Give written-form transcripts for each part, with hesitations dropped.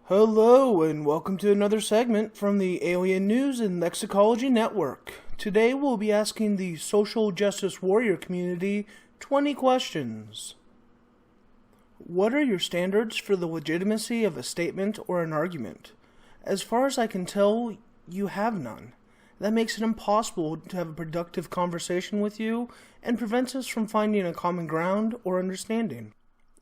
Hello, and welcome to another segment from the Alien News and Lexicology Network. Today we'll be asking the social justice warrior community 20 questions. What are your standards for the legitimacy of a statement or an argument? As far as I can tell, you have none. That makes it impossible to have a productive conversation with you and prevents us from finding a common ground or understanding.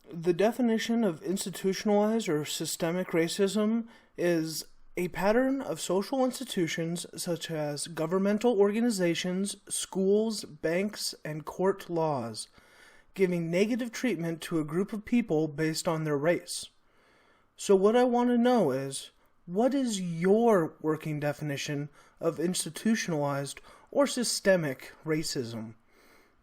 The definition of institutionalized or systemic racism is a pattern of social institutions such as governmental organizations, schools, banks, and court laws, giving negative treatment to a group of people based on their race. So what I want to know is, what is your working definition of institutionalized or systemic racism?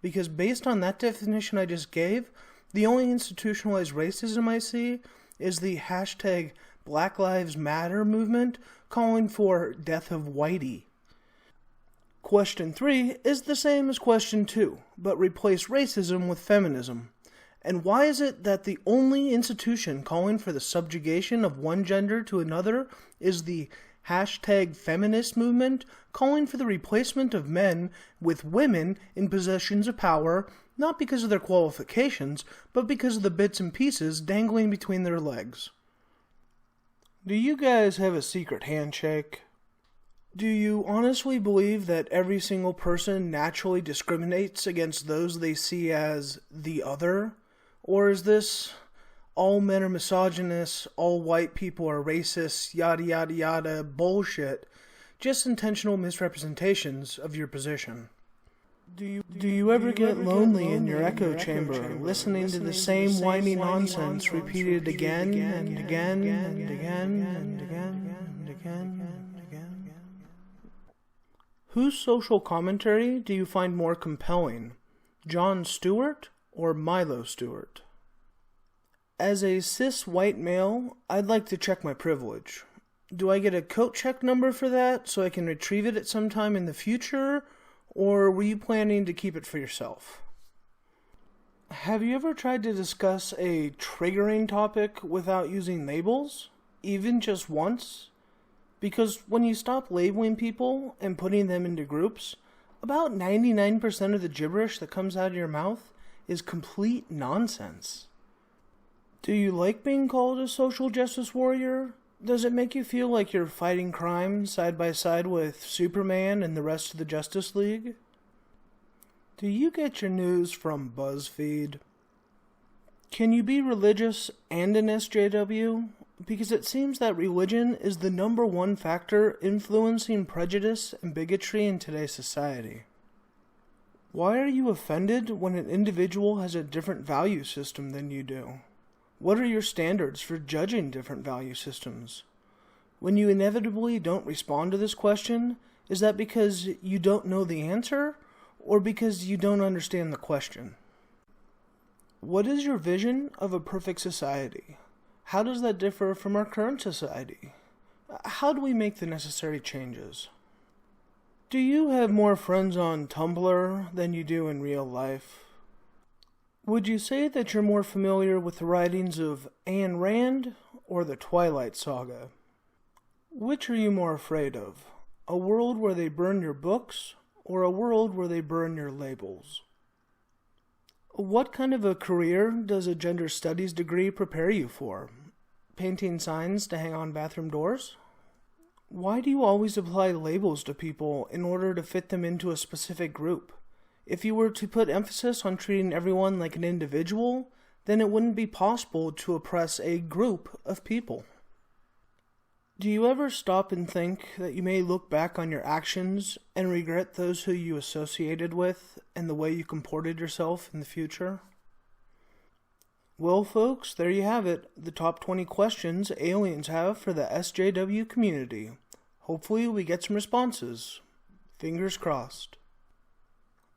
Because based on that definition I just gave, the only institutionalized racism I see is the hashtag Black Lives Matter movement calling for death of Whitey. Question 3 is the same as question 2, but replace racism with feminism. And why is it that the only institution calling for the subjugation of one gender to another is the hashtag feminist movement calling for the replacement of men with women in positions of power, not because of their qualifications, but because of the bits and pieces dangling between their legs? Do you guys have a secret handshake? Do you honestly believe that every single person naturally discriminates against those they see as the other? Or is this all men are misogynists, all white people are racist, yada yada yada bullshit, just intentional misrepresentations of your position? Do you ever get lonely in your echo chamber, listening to the same whiny nonsense repeated again and again and again and again and again and again? Whose social commentary do you find more compelling, Jon Stewart or Milo Stewart? As a cis white male, I'd like to check my privilege. Do I get a coat check number for that so I can retrieve it at some time in the future? Or were you planning to keep it for yourself? Have you ever tried to discuss a triggering topic without using labels? Even just once? Because when you stop labeling people and putting them into groups, about 99% of the gibberish that comes out of your mouth is complete nonsense. Do you like being called a social justice warrior? Does it make you feel like you're fighting crime side by side with Superman and the rest of the Justice League? Do you get your news from BuzzFeed? Can you be religious and an SJW? Because it seems that religion is the number one factor influencing prejudice and bigotry in today's society. Why are you offended when an individual has a different value system than you do? What are your standards for judging different value systems? When you inevitably don't respond to this question, is that because you don't know the answer, or because you don't understand the question? What is your vision of a perfect society? How does that differ from our current society? How do we make the necessary changes? Do you have more friends on Tumblr than you do in real life? Would you say that you're more familiar with the writings of Ayn Rand or the Twilight Saga? Which are you more afraid of? A world where they burn your books or a world where they burn your labels? What kind of a career does a gender studies degree prepare you for? Painting signs to hang on bathroom doors? Why do you always apply labels to people in order to fit them into a specific group? If you were to put emphasis on treating everyone like an individual, then it wouldn't be possible to oppress a group of people. Do you ever stop and think that you may look back on your actions and regret those who you associated with and the way you comported yourself in the future? Well, folks, there you have it, the top 20 questions aliens have for the SJW community. Hopefully we get some responses. Fingers crossed.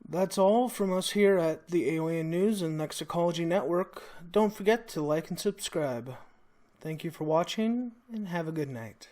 That's all from us here at the Alien News and Lexicology Network. Don't forget to like and subscribe. Thank you for watching, and have a good night.